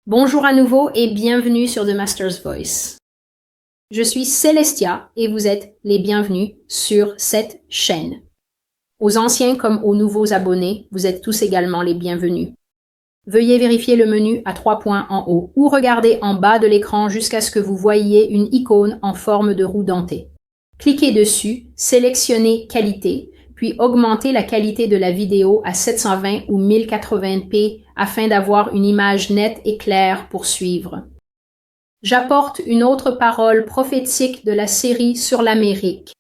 Bonjour à nouveau et bienvenue sur The Master's Voice. Je suis Célestia et vous êtes les bienvenus sur cette chaîne. Aux anciens comme aux nouveaux abonnés, vous êtes tous également les bienvenus. Veuillez vérifier le menu à 3 points en haut ou regarder en bas de l'écran jusqu'à ce que vous voyiez une icône en forme de roue dentée. Cliquez dessus, sélectionnez Qualité, puis augmentez la qualité de la vidéo à 720 ou 1080p afin d'avoir une image nette et claire pour suivre. J'apporte une autre parole prophétique de la série sur l'Amérique.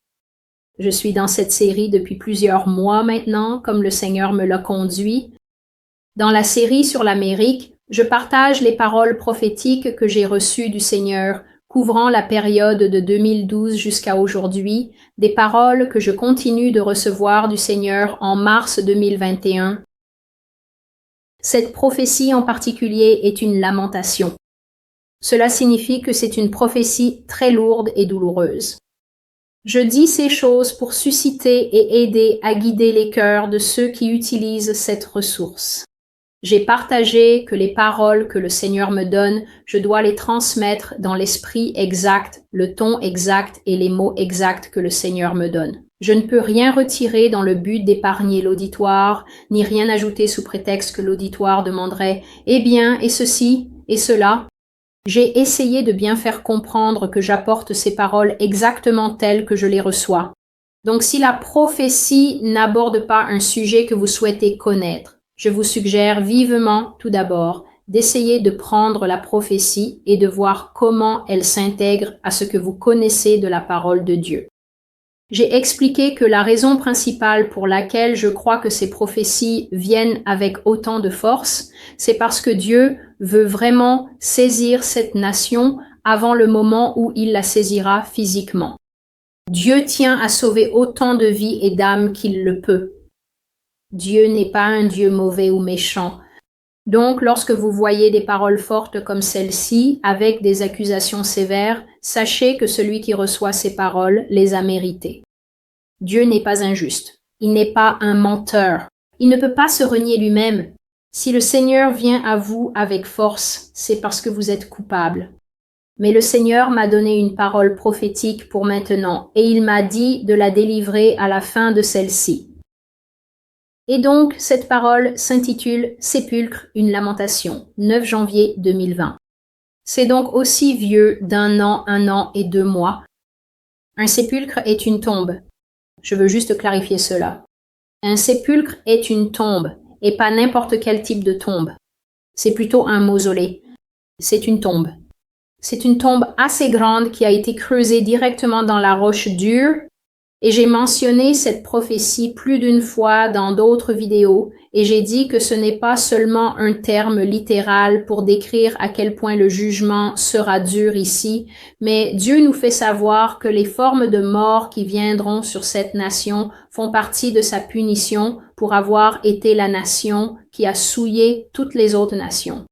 Je suis dans cette série depuis plusieurs mois maintenant, comme le Seigneur me l'a conduit. Dans la série sur l'Amérique, je partage les paroles prophétiques que j'ai reçues du Seigneur couvrant la période de 2012 jusqu'à aujourd'hui, des paroles que je continue de recevoir du Seigneur en mars 2021. Cette prophétie en particulier est une lamentation. Cela signifie que c'est une prophétie très lourde et douloureuse. Je dis ces choses pour susciter et aider à guider les cœurs de ceux qui utilisent cette ressource. J'ai partagé que les paroles que le Seigneur me donne, je dois les transmettre dans l'esprit exact, le ton exact et les mots exacts que le Seigneur me donne. Je ne peux rien retirer dans le but d'épargner l'auditoire, ni rien ajouter sous prétexte que l'auditoire demanderait « Eh bien, et ceci, et cela ?» J'ai essayé de bien faire comprendre que j'apporte ces paroles exactement telles que je les reçois. Donc si la prophétie n'aborde pas un sujet que vous souhaitez connaître, je vous suggère vivement, tout d'abord, d'essayer de prendre la prophétie et de voir comment elle s'intègre à ce que vous connaissez de la parole de Dieu. J'ai expliqué que la raison principale pour laquelle je crois que ces prophéties viennent avec autant de force, c'est parce que Dieu veut vraiment saisir cette nation avant le moment où il la saisira physiquement. Dieu tient à sauver autant de vies et d'âmes qu'il le peut. Dieu n'est pas un Dieu mauvais ou méchant. Donc, lorsque vous voyez des paroles fortes comme celle-ci, avec des accusations sévères, sachez que celui qui reçoit ces paroles les a méritées. Dieu n'est pas injuste. Il n'est pas un menteur. Il ne peut pas se renier lui-même. Si le Seigneur vient à vous avec force, c'est parce que vous êtes coupable. Mais le Seigneur m'a donné une parole prophétique pour maintenant, et il m'a dit de la délivrer à la fin de celle-ci. Et donc, cette parole s'intitule « Sépulcre, une lamentation », 9 janvier 2020. C'est donc aussi vieux d'1 an et 2 mois. Un sépulcre est une tombe. Je veux juste clarifier cela. Un sépulcre est une tombe, et pas n'importe quel type de tombe. C'est plutôt un mausolée. C'est une tombe. C'est une tombe assez grande qui a été creusée directement dans la roche dure. Et j'ai mentionné cette prophétie plus d'une fois dans d'autres vidéos et j'ai dit que ce n'est pas seulement un terme littéral pour décrire à quel point le jugement sera dur ici, mais Dieu nous fait savoir que les formes de mort qui viendront sur cette nation font partie de sa punition pour avoir été la nation qui a souillé toutes les autres nations.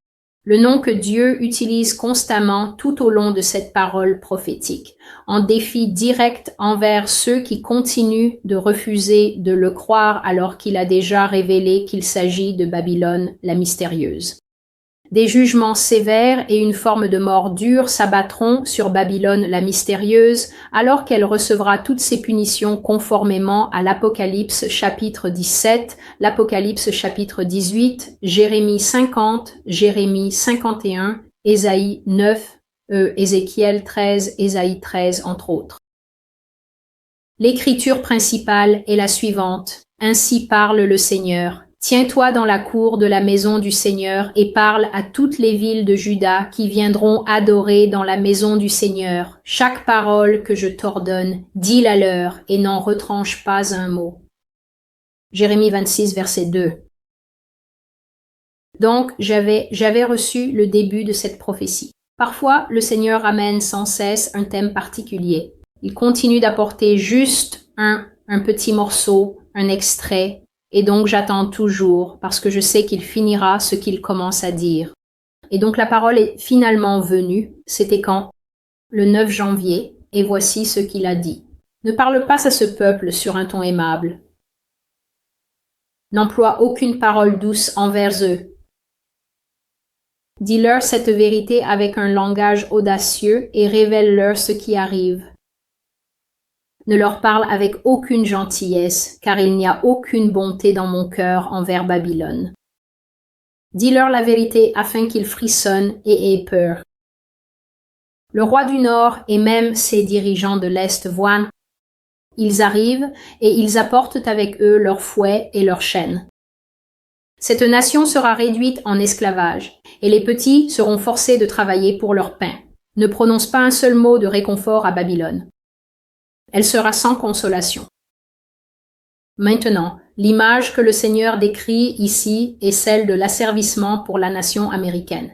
Le nom que Dieu utilise constamment tout au long de cette parole prophétique, en défi direct envers ceux qui continuent de refuser de le croire alors qu'il a déjà révélé qu'il s'agit de Babylone la mystérieuse. Des jugements sévères et une forme de mort dure s'abattront sur Babylone la mystérieuse alors qu'elle recevra toutes ses punitions conformément à l'Apocalypse chapitre 17, l'Apocalypse chapitre 18, Jérémie 50, Jérémie 51, Ésaïe 9, Ézéchiel 13, Ésaïe 13, entre autres. L'écriture principale est la suivante. Ainsi parle le Seigneur. Tiens-toi dans la cour de la maison du Seigneur et parle à toutes les villes de Juda qui viendront adorer dans la maison du Seigneur. Chaque parole que je t'ordonne, dis-la leur et n'en retranche pas un mot. Jérémie 26, verset 2. Donc, j'avais reçu le début de cette prophétie. Parfois, le Seigneur amène sans cesse un thème particulier. Il continue d'apporter juste un petit morceau, un extrait, et donc j'attends toujours parce que je sais qu'il finira ce qu'il commence à dire. Et donc la parole est finalement venue. C'était quand? Le 9 janvier, et voici ce qu'il a dit. Ne parle pas à ce peuple sur un ton aimable. N'emploie aucune parole douce envers eux. Dis-leur cette vérité avec un langage audacieux et révèle-leur ce qui arrive. Ne leur parle avec aucune gentillesse, car il n'y a aucune bonté dans mon cœur envers Babylone. Dis-leur la vérité afin qu'ils frissonnent et aient peur. Le roi du Nord et même ses dirigeants de l'Est voient. Ils arrivent et ils apportent avec eux leurs fouets et leurs chaînes. Cette nation sera réduite en esclavage, et les petits seront forcés de travailler pour leur pain. Ne prononce pas un seul mot de réconfort à Babylone. Elle sera sans consolation. Maintenant, l'image que le Seigneur décrit ici est celle de l'asservissement pour la nation américaine.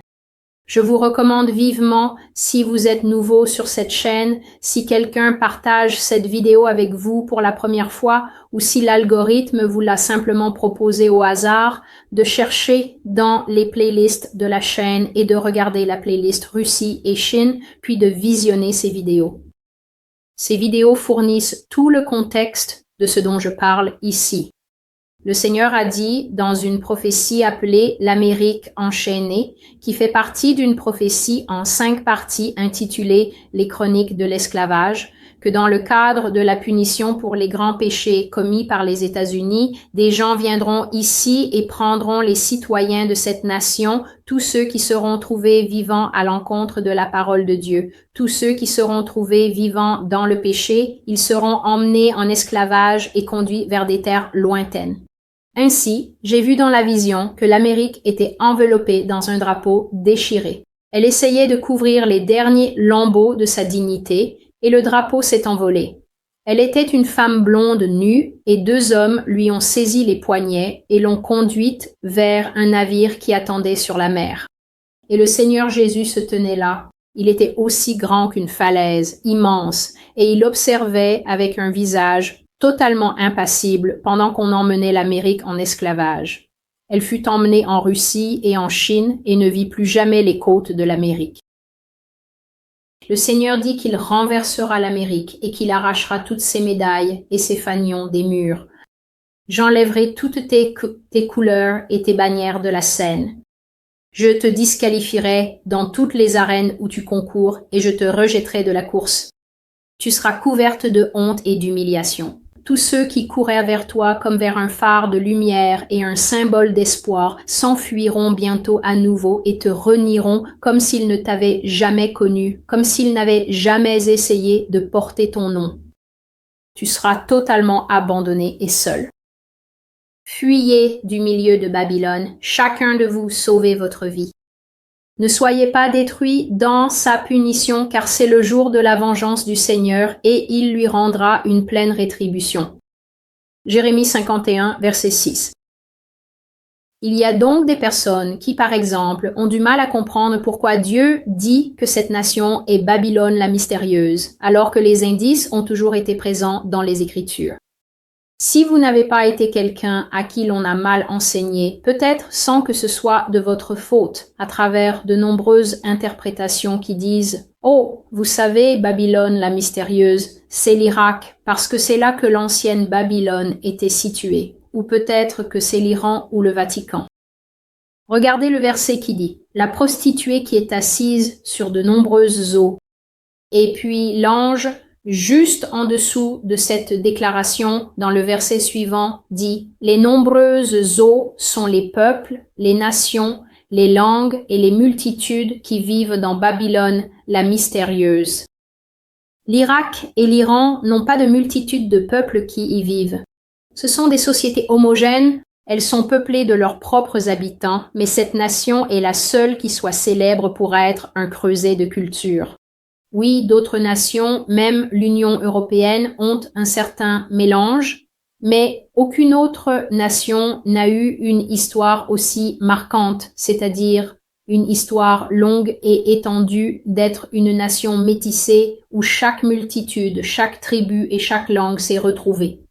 Je vous recommande vivement, si vous êtes nouveau sur cette chaîne, si quelqu'un partage cette vidéo avec vous pour la première fois ou si l'algorithme vous l'a simplement proposé au hasard, de chercher dans les playlists de la chaîne et de regarder la playlist Russie et Chine, puis de visionner ces vidéos. Ces vidéos fournissent tout le contexte de ce dont je parle ici. Le Seigneur a dit dans une prophétie appelée l'Amérique enchaînée, qui fait partie d'une prophétie en 5 parties intitulée Les Chroniques de l'esclavage, que dans le cadre de la punition pour les grands péchés commis par les États-Unis, des gens viendront ici et prendront les citoyens de cette nation, tous ceux qui seront trouvés vivants à l'encontre de la parole de Dieu. Tous ceux qui seront trouvés vivants dans le péché, ils seront emmenés en esclavage et conduits vers des terres lointaines. Ainsi, j'ai vu dans la vision que l'Amérique était enveloppée dans un drapeau déchiré. Elle essayait de couvrir les derniers lambeaux de sa dignité, et le drapeau s'est envolé. Elle était une femme blonde nue, et 2 hommes lui ont saisi les poignets et l'ont conduite vers un navire qui attendait sur la mer. Et le Seigneur Jésus se tenait là. Il était aussi grand qu'une falaise, immense, et il observait avec un visage totalement impassible pendant qu'on emmenait l'Amérique en esclavage. Elle fut emmenée en Russie et en Chine et ne vit plus jamais les côtes de l'Amérique. Le Seigneur dit qu'il renversera l'Amérique et qu'il arrachera toutes ses médailles et ses fanions des murs. J'enlèverai toutes tes couleurs et tes bannières de la scène. Je te disqualifierai dans toutes les arènes où tu concours et je te rejetterai de la course. Tu seras couverte de honte et d'humiliation. Tous ceux qui couraient vers toi comme vers un phare de lumière et un symbole d'espoir s'enfuiront bientôt à nouveau et te renieront comme s'ils ne t'avaient jamais connu, comme s'ils n'avaient jamais essayé de porter ton nom. Tu seras totalement abandonné et seul. Fuyez du milieu de Babylone, chacun de vous sauvez votre vie. Ne soyez pas détruits dans sa punition, car c'est le jour de la vengeance du Seigneur, et il lui rendra une pleine rétribution. Jérémie 51, verset 6. Il y a donc des personnes qui, par exemple, ont du mal à comprendre pourquoi Dieu dit que cette nation est Babylone la mystérieuse, alors que les indices ont toujours été présents dans les Écritures. Si vous n'avez pas été quelqu'un à qui l'on a mal enseigné, peut-être sans que ce soit de votre faute, à travers de nombreuses interprétations qui disent « Oh, vous savez, Babylone la mystérieuse, c'est l'Irak, parce que c'est là que l'ancienne Babylone était située. » Ou peut-être que c'est l'Iran ou le Vatican. Regardez le verset qui dit « La prostituée qui est assise sur de nombreuses eaux. » Et puis l'ange, juste en dessous de cette déclaration, dans le verset suivant, dit « Les nombreuses eaux sont les peuples, les nations, les langues et les multitudes qui vivent dans Babylone la mystérieuse. » L'Irak et l'Iran n'ont pas de multitude de peuples qui y vivent. Ce sont des sociétés homogènes, elles sont peuplées de leurs propres habitants, mais cette nation est la seule qui soit célèbre pour être un creuset de culture. Oui, d'autres nations, même l'Union européenne, ont un certain mélange, mais aucune autre nation n'a eu une histoire aussi marquante, c'est-à-dire une histoire longue et étendue d'être une nation métissée où chaque multitude, chaque tribu et chaque langue s'est retrouvée.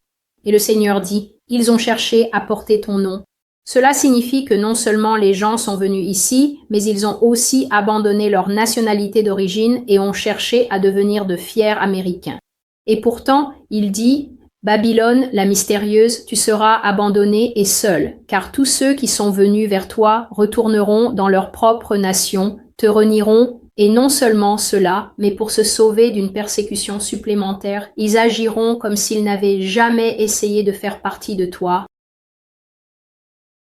Et le Seigneur dit, « Ils ont cherché à porter ton nom. » Cela signifie que non seulement les gens sont venus ici, mais ils ont aussi abandonné leur nationalité d'origine et ont cherché à devenir de fiers Américains. Et pourtant, il dit, Babylone, la mystérieuse, tu seras abandonnée et seule, car tous ceux qui sont venus vers toi retourneront dans leur propre nation, te renieront, et non seulement cela, mais pour se sauver d'une persécution supplémentaire, ils agiront comme s'ils n'avaient jamais essayé de faire partie de toi.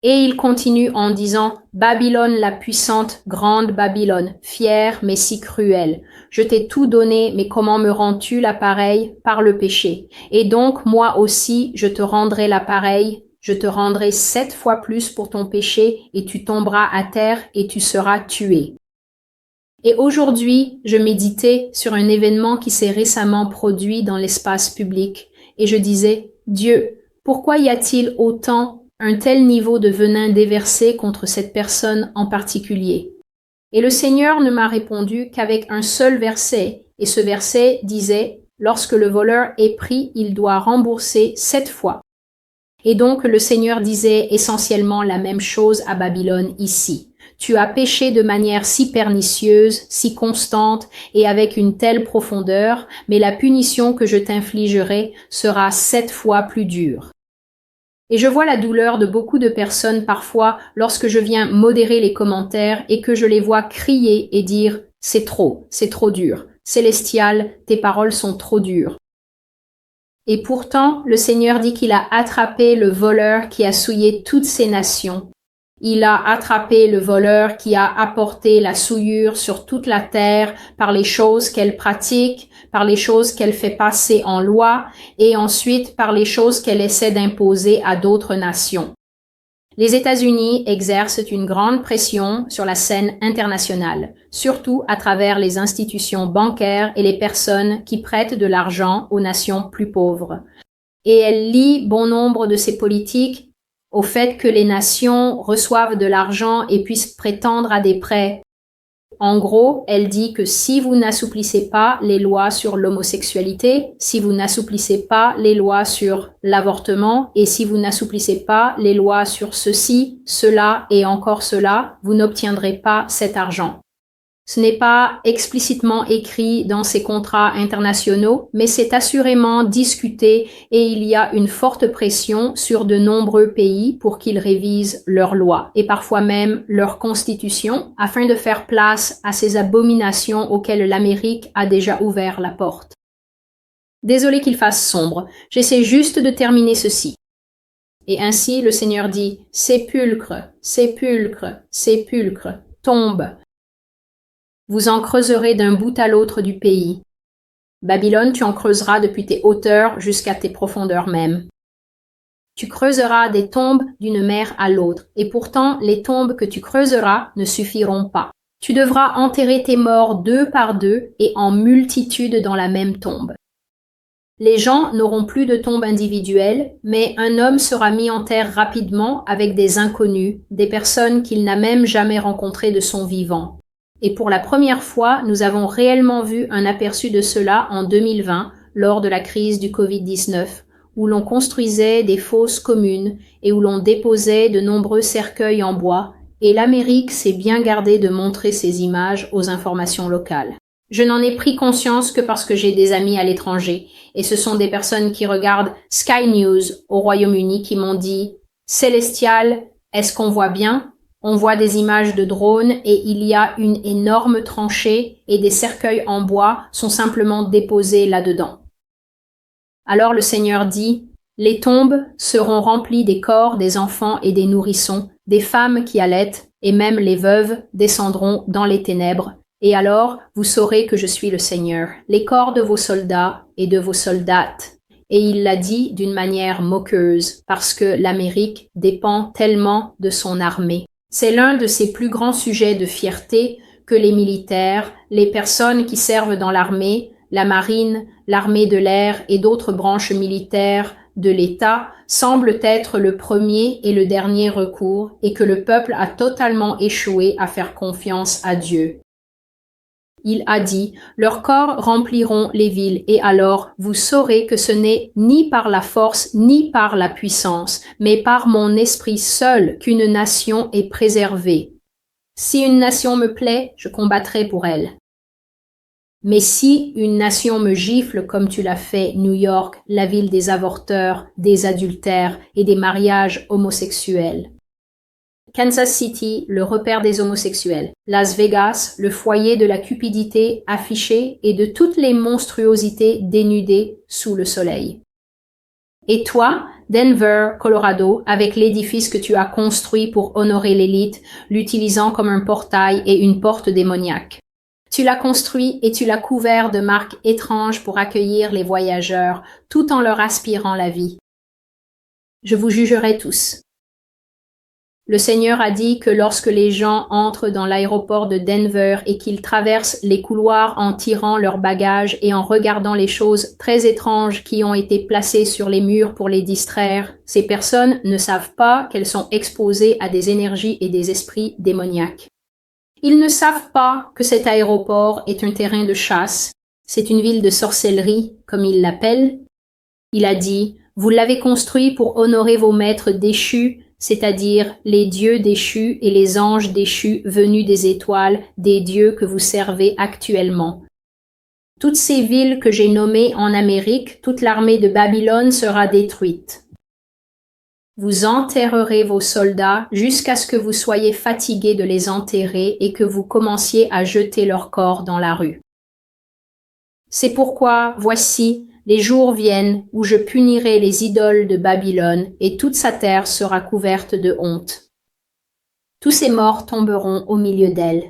Et il continue en disant « Babylone la puissante, grande Babylone, fière mais si cruelle. Je t'ai tout donné, mais comment me rends-tu l'appareil? Par le péché. Et donc moi aussi je te rendrai l'appareil, je te rendrai 7 fois plus pour ton péché, et tu tomberas à terre et tu seras tué. » Et aujourd'hui, je méditais sur un événement qui s'est récemment produit dans l'espace public, et je disais « Dieu, pourquoi y a-t-il autant un tel niveau de venin déversé contre cette personne en particulier? » Et le Seigneur ne m'a répondu qu'avec un seul verset, et ce verset disait « Lorsque le voleur est pris, il doit rembourser 7 fois. » Et donc le Seigneur disait essentiellement la même chose à Babylone ici. Tu as péché de manière si pernicieuse, si constante et avec une telle profondeur, mais la punition que je t'infligerai sera 7 fois plus dure. Et je vois la douleur de beaucoup de personnes parfois lorsque je viens modérer les commentaires et que je les vois crier et dire « c'est trop dur, Célestial, tes paroles sont trop dures ». Et pourtant, le Seigneur dit qu'il a attrapé le voleur qui a souillé toutes ces nations. Il a attrapé le voleur qui a apporté la souillure sur toute la terre par les choses qu'elle pratique, par les choses qu'elle fait passer en loi et ensuite par les choses qu'elle essaie d'imposer à d'autres nations. Les États-Unis exercent une grande pression sur la scène internationale, surtout à travers les institutions bancaires et les personnes qui prêtent de l'argent aux nations plus pauvres. Et elle lie bon nombre de ces politiques au fait que les nations reçoivent de l'argent et puissent prétendre à des prêts. En gros, elle dit que si vous n'assouplissez pas les lois sur l'homosexualité, si vous n'assouplissez pas les lois sur l'avortement et si vous n'assouplissez pas les lois sur ceci, cela et encore cela, vous n'obtiendrez pas cet argent. Ce n'est pas explicitement écrit dans ces contrats internationaux, mais c'est assurément discuté et il y a une forte pression sur de nombreux pays pour qu'ils révisent leurs lois et parfois même leur constitution afin de faire place à ces abominations auxquelles l'Amérique a déjà ouvert la porte. Désolé qu'il fasse sombre, j'essaie juste de terminer ceci. Et ainsi le Seigneur dit « Sépulcre, sépulcre, sépulcre, tombe ». Vous en creuserez d'un bout à l'autre du pays. Babylone, tu en creuseras depuis tes hauteurs jusqu'à tes profondeurs même. Tu creuseras des tombes d'une mer à l'autre, et pourtant les tombes que tu creuseras ne suffiront pas. Tu devras enterrer tes morts 2 par 2 et en multitude dans la même tombe. Les gens n'auront plus de tombe individuelle, mais un homme sera mis en terre rapidement avec des inconnus, des personnes qu'il n'a même jamais rencontrées de son vivant. Et pour la première fois, nous avons réellement vu un aperçu de cela en 2020, lors de la crise du Covid-19, où l'on construisait des fosses communes et où l'on déposait de nombreux cercueils en bois, et l'Amérique s'est bien gardée de montrer ces images aux informations locales. Je n'en ai pris conscience que parce que j'ai des amis à l'étranger, et ce sont des personnes qui regardent Sky News au Royaume-Uni qui m'ont dit « Célestial, est-ce qu'on voit bien ?» On voit des images de drones et il y a une énorme tranchée et des cercueils en bois sont simplement déposés là-dedans. Alors le Seigneur dit, « Les tombes seront remplies des corps des enfants et des nourrissons, des femmes qui allaitent, et même les veuves descendront dans les ténèbres. Et alors vous saurez que je suis le Seigneur, les corps de vos soldats et de vos soldates. » Et il l'a dit d'une manière moqueuse, parce que l'Amérique dépend tellement de son armée. C'est l'un de ses plus grands sujets de fierté que les militaires, les personnes qui servent dans l'armée, la marine, l'armée de l'air et d'autres branches militaires de l'État semblent être le premier et le dernier recours et que le peuple a totalement échoué à faire confiance à Dieu. Il a dit, leurs corps rempliront les villes et alors vous saurez que ce n'est ni par la force ni par la puissance, mais par mon esprit seul qu'une nation est préservée. Si une nation me plaît, je combattrai pour elle. Mais si une nation me gifle comme tu l'as fait, New York, la ville des avorteurs, des adultères et des mariages homosexuels. Kansas City, le repère des homosexuels. Las Vegas, le foyer de la cupidité affichée et de toutes les monstruosités dénudées sous le soleil. Et toi, Denver, Colorado, avec l'édifice que tu as construit pour honorer l'élite, l'utilisant comme un portail et une porte démoniaque. Tu l'as construit et tu l'as couvert de marques étranges pour accueillir les voyageurs, tout en leur aspirant la vie. Je vous jugerai tous. Le Seigneur a dit que lorsque les gens entrent dans l'aéroport de Denver et qu'ils traversent les couloirs en tirant leurs bagages et en regardant les choses très étranges qui ont été placées sur les murs pour les distraire, ces personnes ne savent pas qu'elles sont exposées à des énergies et des esprits démoniaques. Ils ne savent pas que cet aéroport est un terrain de chasse, c'est une ville de sorcellerie, comme il l'appelle. Il a dit, vous l'avez construit pour honorer vos maîtres déchus, c'est-à-dire les dieux déchus et les anges déchus venus des étoiles, des dieux que vous servez actuellement. Toutes ces villes que j'ai nommées en Amérique, toute l'armée de Babylone sera détruite. Vous enterrerez vos soldats jusqu'à ce que vous soyez fatigués de les enterrer et que vous commenciez à jeter leurs corps dans la rue. C'est pourquoi, voici, les jours viennent où je punirai les idoles de Babylone et toute sa terre sera couverte de honte. Tous ces morts tomberont au milieu d'elle.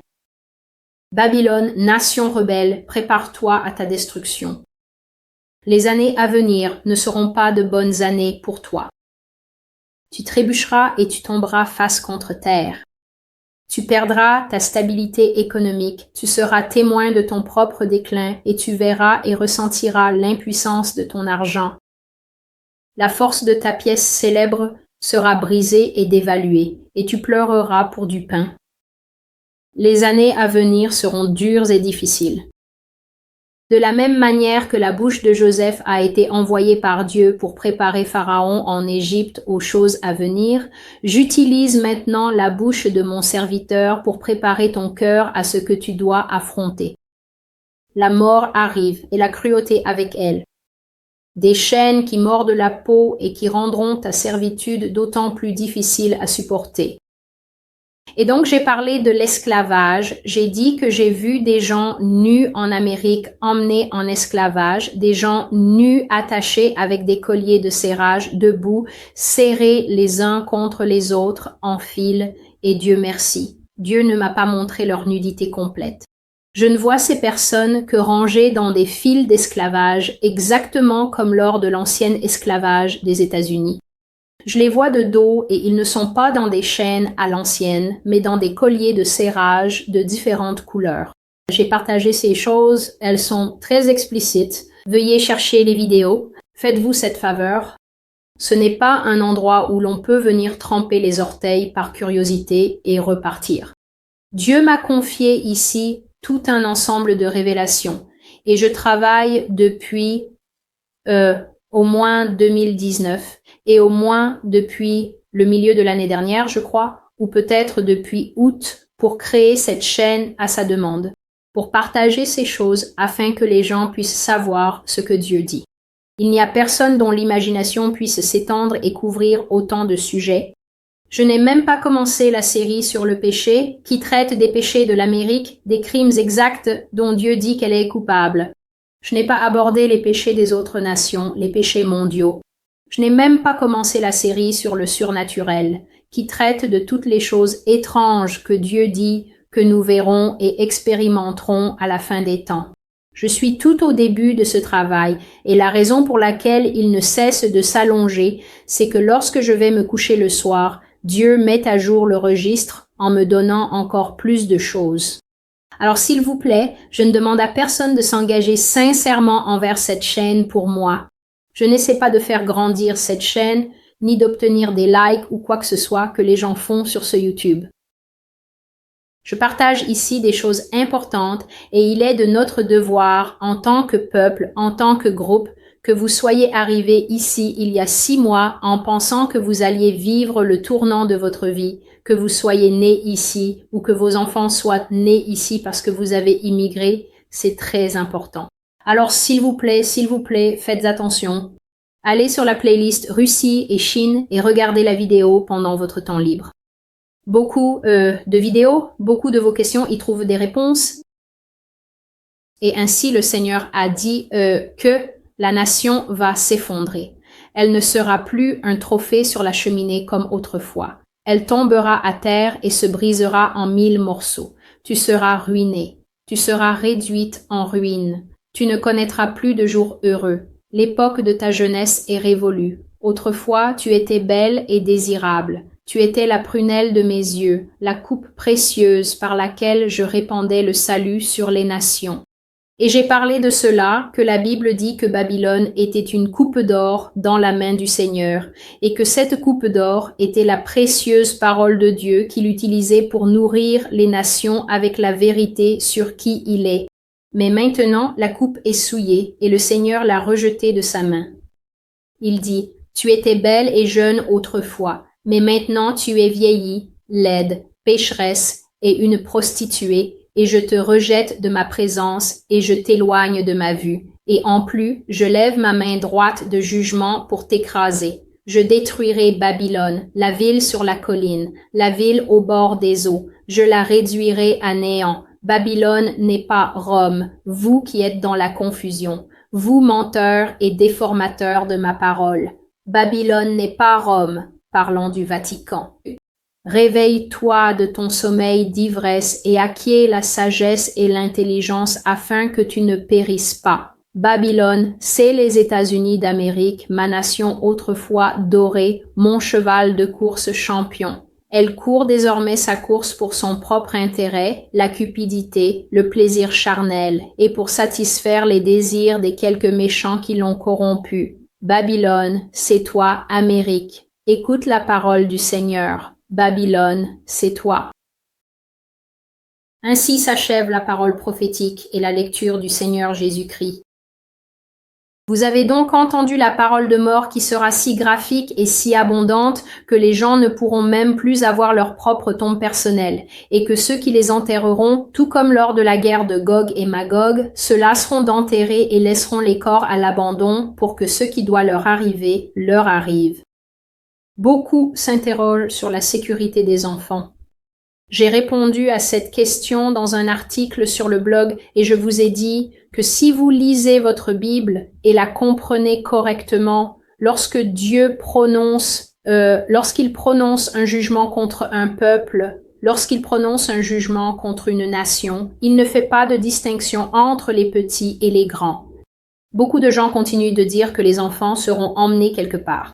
Babylone, nation rebelle, prépare-toi à ta destruction. Les années à venir ne seront pas de bonnes années pour toi. Tu trébucheras et tu tomberas face contre terre. Tu perdras ta stabilité économique, tu seras témoin de ton propre déclin et tu verras et ressentiras l'impuissance de ton argent. La force de ta pièce célèbre sera brisée et dévaluée, et tu pleureras pour du pain. Les années à venir seront dures et difficiles. De la même manière que la bouche de Joseph a été envoyée par Dieu pour préparer Pharaon en Égypte aux choses à venir, j'utilise maintenant la bouche de mon serviteur pour préparer ton cœur à ce que tu dois affronter. La mort arrive et la cruauté avec elle. Des chaînes qui mordent la peau et qui rendront ta servitude d'autant plus difficile à supporter. Et donc j'ai parlé de l'esclavage, j'ai dit que j'ai vu des gens nus en Amérique emmenés en esclavage, des gens nus attachés avec des colliers de serrage, debout, serrés les uns contre les autres en file, et Dieu merci, Dieu ne m'a pas montré leur nudité complète. Je ne vois ces personnes que rangées dans des files d'esclavage, exactement comme lors de l'ancien esclavage des États-Unis. Je les vois de dos et ils ne sont pas dans des chaînes à l'ancienne, mais dans des colliers de serrage de différentes couleurs. J'ai partagé ces choses, elles sont très explicites. Veuillez chercher les vidéos. Faites-vous cette faveur. Ce n'est pas un endroit où l'on peut venir tremper les orteils par curiosité et repartir. Dieu m'a confié ici tout un ensemble de révélations et je travaille depuis au moins 2019 et au moins depuis le milieu de l'année dernière, je crois, ou peut-être depuis août, pour créer cette chaîne à sa demande, pour partager ces choses afin que les gens puissent savoir ce que Dieu dit. Il n'y a personne dont l'imagination puisse s'étendre et couvrir autant de sujets. Je n'ai même pas commencé la série sur le péché, qui traite des péchés de l'Amérique, des crimes exacts dont Dieu dit qu'elle est coupable. Je n'ai pas abordé les péchés des autres nations, les péchés mondiaux. Je n'ai même pas commencé la série sur le surnaturel, qui traite de toutes les choses étranges que Dieu dit que nous verrons et expérimenterons à la fin des temps. Je suis tout au début de ce travail et la raison pour laquelle il ne cesse de s'allonger, c'est que lorsque je vais me coucher le soir, Dieu met à jour le registre en me donnant encore plus de choses. Alors s'il vous plaît, je ne demande à personne de s'engager sincèrement envers cette chaîne pour moi. Je n'essaie pas de faire grandir cette chaîne, ni d'obtenir des likes ou quoi que ce soit que les gens font sur ce YouTube. Je partage ici des choses importantes et il est de notre devoir en tant que peuple, en tant que groupe, que vous soyez arrivés ici il y a 6 mois en pensant que vous alliez vivre le tournant de votre vie, que vous soyez nés ici ou que vos enfants soient nés ici parce que vous avez immigré, C'est très important. Alors s'il vous plaît, faites attention. Allez sur la playlist Russie et Chine et regardez la vidéo pendant votre temps libre. Beaucoup de vidéos, beaucoup de vos questions y trouvent des réponses. Et ainsi le Seigneur a dit que la nation va s'effondrer. Elle ne sera plus un trophée sur la cheminée comme autrefois. Elle tombera à terre et se brisera en 1000 morceaux. Tu seras ruiné. Tu seras réduite en ruine. Tu ne connaîtras plus de jours heureux. L'époque de ta jeunesse est révolue. Autrefois, tu étais belle et désirable. Tu étais la prunelle de mes yeux, la coupe précieuse par laquelle je répandais le salut sur les nations. Et j'ai parlé de cela, que la Bible dit que Babylone était une coupe d'or dans la main du Seigneur, et que cette coupe d'or était la précieuse parole de Dieu qu'il utilisait pour nourrir les nations avec la vérité sur qui il est. Mais maintenant, la coupe est souillée, et le Seigneur l'a rejetée de sa main. Il dit, « Tu étais belle et jeune autrefois, mais maintenant tu es vieillie, laide, pécheresse et une prostituée, et je te rejette de ma présence et je t'éloigne de ma vue. Et en plus, je lève ma main droite de jugement pour t'écraser. Je détruirai Babylone, la ville sur la colline, la ville au bord des eaux. Je la réduirai à néant. Babylone n'est pas Rome, vous qui êtes dans la confusion, vous menteurs et déformateurs de ma parole. Babylone n'est pas Rome, parlons du Vatican. Réveille-toi de ton sommeil d'ivresse et acquiers la sagesse et l'intelligence afin que tu ne périsses pas. Babylone, c'est les États-Unis d'Amérique, ma nation autrefois dorée, mon cheval de course champion. Elle court désormais sa course pour son propre intérêt, la cupidité, le plaisir charnel, et pour satisfaire les désirs des quelques méchants qui l'ont corrompue. Babylone, c'est toi, Amérique. Écoute la parole du Seigneur. Babylone, c'est toi. Ainsi s'achève la parole prophétique et la lecture du Seigneur Jésus-Christ. Vous avez donc entendu la parole de mort qui sera si graphique et si abondante que les gens ne pourront même plus avoir leur propre tombe personnelle, et que ceux qui les enterreront, tout comme lors de la guerre de Gog et Magog, se lasseront d'enterrer et laisseront les corps à l'abandon pour que ce qui doit leur arriver leur arrive. Beaucoup s'interrogent sur la sécurité des enfants. J'ai répondu à cette question dans un article sur le blog et je vous ai dit que si vous lisez votre Bible et la comprenez correctement, lorsqu'il prononce un jugement contre un peuple, lorsqu'il prononce un jugement contre une nation, il ne fait pas de distinction entre les petits et les grands. Beaucoup de gens continuent de dire que les enfants seront emmenés quelque part.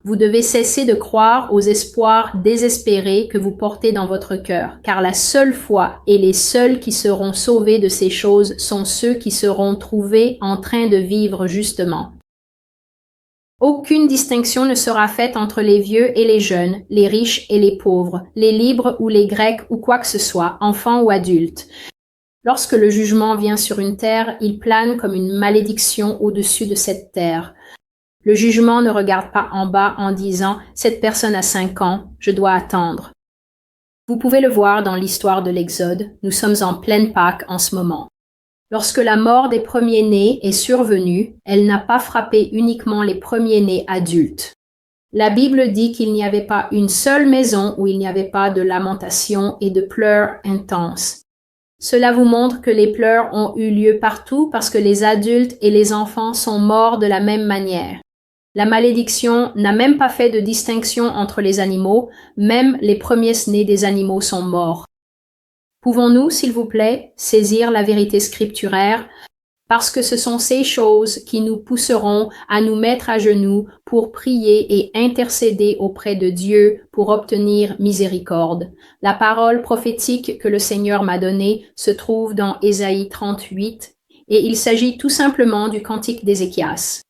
Vous devez cesser de croire aux espoirs désespérés que vous portez dans votre cœur, car la seule foi et les seuls qui seront sauvés de ces choses sont ceux qui seront trouvés en train de vivre justement. Aucune distinction ne sera faite entre les vieux et les jeunes, les riches et les pauvres, les libres ou les grecs ou quoi que ce soit, enfants ou adultes. Lorsque le jugement vient sur une terre, il plane comme une malédiction au-dessus de cette terre. Le jugement ne regarde pas en bas en disant « Cette personne a 5 ans, je dois attendre ». Vous pouvez le voir dans l'histoire de l'Exode, nous sommes en pleine Pâques en ce moment. Lorsque la mort des premiers-nés est survenue, elle n'a pas frappé uniquement les premiers-nés adultes. La Bible dit qu'il n'y avait pas une seule maison où il n'y avait pas de lamentation et de pleurs intenses. Cela vous montre que les pleurs ont eu lieu partout parce que les adultes et les enfants sont morts de la même manière. La malédiction n'a même pas fait de distinction entre les animaux, même les premiers-nés des animaux sont morts. Pouvons-nous, s'il vous plaît, saisir la vérité scripturaire, parce que ce sont ces choses qui nous pousseront à nous mettre à genoux pour prier et intercéder auprès de Dieu pour obtenir miséricorde. La parole prophétique que le Seigneur m'a donnée se trouve dans Ésaïe 38, et il s'agit tout simplement du cantique d'Ézéchias.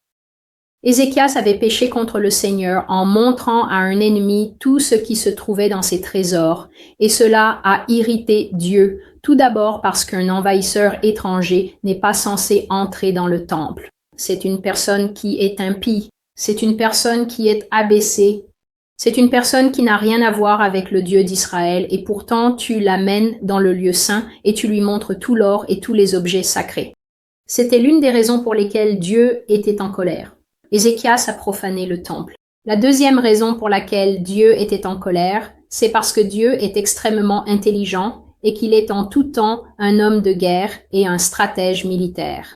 Ézéchias avait péché contre le Seigneur en montrant à un ennemi tout ce qui se trouvait dans ses trésors, et cela a irrité Dieu, tout d'abord parce qu'un envahisseur étranger n'est pas censé entrer dans le temple. C'est une personne qui est impie, c'est une personne qui est abaissée, C'est une personne qui n'a rien à voir avec le Dieu d'Israël et pourtant tu l'amènes dans le lieu saint et tu lui montres tout l'or et tous les objets sacrés. C'était l'une des raisons pour lesquelles Dieu était en colère. Ézéchias a profané le temple. La deuxième raison pour laquelle Dieu était en colère, c'est parce que Dieu est extrêmement intelligent et qu'il est en tout temps un homme de guerre et un stratège militaire.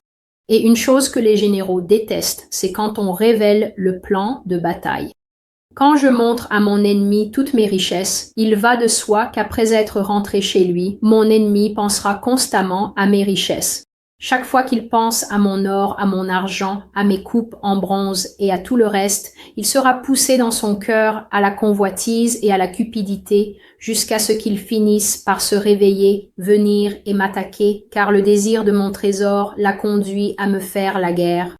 Et une chose que les généraux détestent, c'est quand on révèle le plan de bataille. Quand je montre à mon ennemi toutes mes richesses, il va de soi qu'après être rentré chez lui, mon ennemi pensera constamment à mes richesses. Chaque fois qu'il pense à mon or, à mon argent, à mes coupes en bronze et à tout le reste, il sera poussé dans son cœur à la convoitise et à la cupidité jusqu'à ce qu'il finisse par se réveiller, venir et m'attaquer, car le désir de mon trésor l'a conduit à me faire la guerre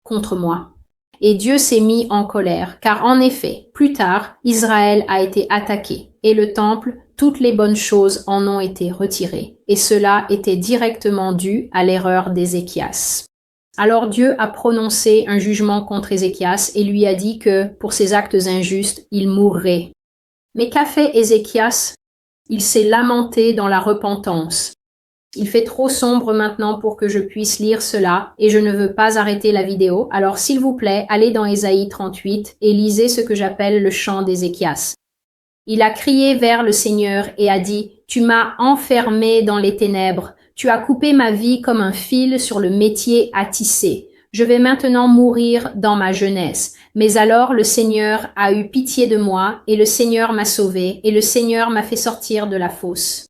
contre moi. Et Dieu s'est mis en colère, car en effet, plus tard, Israël a été attaqué, et le temple, toutes les bonnes choses en ont été retirées, et cela était directement dû à l'erreur d'Ézéchias. Alors Dieu a prononcé un jugement contre Ézéchias et lui a dit que, pour ses actes injustes, il mourrait. Mais qu'a fait Ézéchias? Il s'est lamenté dans la repentance. Il fait trop sombre maintenant pour que je puisse lire cela et je ne veux pas arrêter la vidéo, alors s'il vous plaît, allez dans Ésaïe 38 et lisez ce que j'appelle le chant d'Ézéchias. Il a crié vers le Seigneur et a dit « Tu m'as enfermé dans les ténèbres, tu as coupé ma vie comme un fil sur le métier à tisser. Je vais maintenant mourir dans ma jeunesse. » Mais alors le Seigneur a eu pitié de moi et le Seigneur m'a sauvé et le Seigneur m'a fait sortir de la fosse.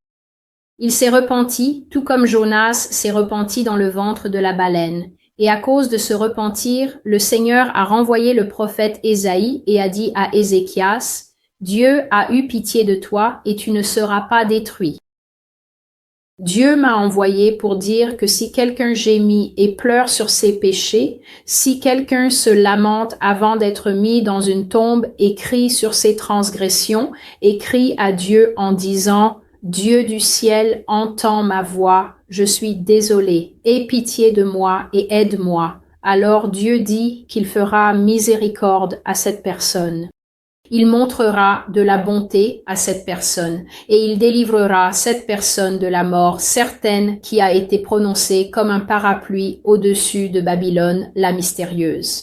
Il s'est repenti, tout comme Jonas s'est repenti dans le ventre de la baleine. Et à cause de ce repentir, le Seigneur a renvoyé le prophète Ésaïe et a dit à Ézéchias, « Dieu a eu pitié de toi et tu ne seras pas détruit. » Dieu m'a envoyé pour dire que si quelqu'un gémit et pleure sur ses péchés, si quelqu'un se lamente avant d'être mis dans une tombe et crie sur ses transgressions et crie à Dieu en disant « Dieu du ciel, entends ma voix, je suis désolé, aie pitié de moi et aide-moi. » Alors Dieu dit qu'il fera miséricorde à cette personne. Il montrera de la bonté à cette personne et il délivrera cette personne de la mort certaine qui a été prononcée comme un parapluie au-dessus de Babylone, la mystérieuse.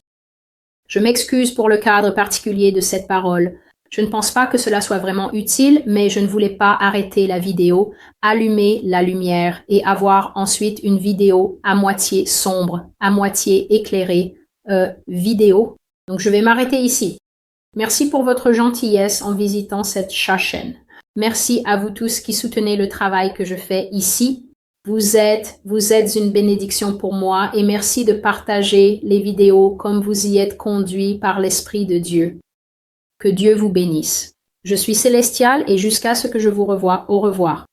Je m'excuse pour le cadre particulier de cette parole. Je ne pense pas que cela soit vraiment utile, mais je ne voulais pas arrêter la vidéo, allumer la lumière et avoir ensuite une vidéo à moitié sombre, à moitié éclairée, vidéo. Donc je vais m'arrêter ici. Merci pour votre gentillesse en visitant cette chaîne. Merci à vous tous qui soutenez le travail que je fais ici. Vous êtes une bénédiction pour moi et merci de partager les vidéos comme vous y êtes conduits par l'Esprit de Dieu. Que Dieu vous bénisse. Je suis Célestial et jusqu'à ce que je vous revoie, au revoir.